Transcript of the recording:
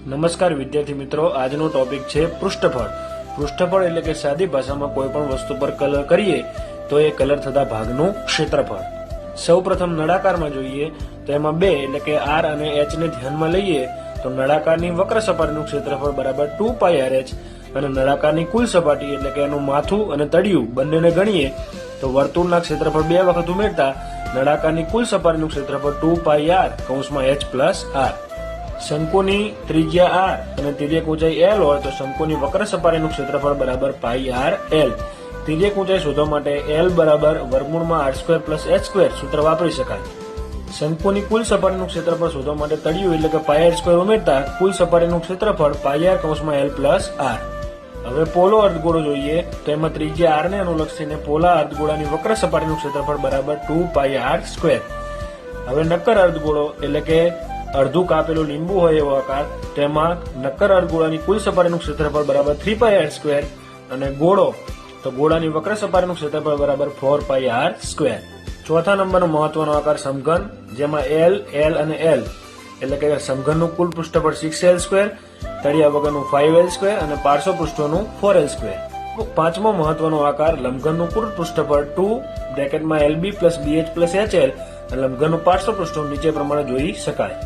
નમસ્કાર વિદ્યાર્થી મિત્રો, આજનો ટોપિક છે પૃષ્ઠફળ. પૃષ્ઠફળ એટલે કે સાદી ભાષામાં કોઈ પણ વસ્તુ પર કલર કરીએ તો એ કલર થતા ભાગનું ક્ષેત્રફળ. સૌપ્રથમ નળાકારમાં જોઈએ તો એમાં બે એટલે કે આર અને એચ ને ધ્યાનમાં લઈએ તો નળાકારની વક્ર સપાટીનું ક્ષેત્રફળ બરાબર 2πRh અને નળાકારની કુલ સપાટી એટલે કે એનું માથું અને તળિયું બંનેને ગણીએ તો વર્તુળના ક્ષેત્રફળ બે વખત ઉમેરતા નળાકારની કુલ સપાટીનું ક્ષેત્રફળ 2πr(h+r). શંકુની ત્રિજ્યા r અને તિર્યક ઊંચાઈ l હોય તો શંકુની વક્ર સપાટીનું ક્ષેત્રફળ બરાબર πr(l). તિર્યક ઊંચાઈ શોધવા માટે l બરાબર √r²+h² સૂત્ર વાપરી શકાય. શંકુની કુલ સપાટીનું ક્ષેત્રફળ શોધવા માટે તળિયું એટલે કે πr² ઉમેરતા કુલ સપાટીનું ક્ષેત્રફળ πr(l+r). હવે પોલો અર્ધગોળો જોઈએ તો એમાં ત્રિજ્યા r ને અનુલક્ષીને પોલા અર્ધગોળાની વક્ર સપાટીનું ક્ષેત્રફળ બરાબર 2πr². હવે નક્કર અર્ધગોળો એટલે કે અડધું કાપેલું લીંબુ હોય એવો આકાર, તેમાં નક્કર અર્ધગોળાની કુલ સપાટીનું ક્ષેત્રફળ બરાબર 3πr² અને ગોળો તો ગોળાની વક્ર સપાટીનું ક્ષેત્રફળ બરાબર 4πr². ચોથા નંબરનો મહત્વનો આકાર સમઘન, જેમાં l અને l એટલે કે સમઘનનું કુલ પૃષ્ઠફળ 6l², તળિયા વગરનું 5l² અને પાર્શ્વ પૃષ્ઠોનું 4l². પાંચમો મહત્વનો આકાર લંબઘનનું કુલ પૃષ્ઠફળ 2 (lb+bh+hl) અને લંબઘનનું પાર્શ્વ પૃષ્ઠો નીચે પ્રમાણે જોઈ શકાય.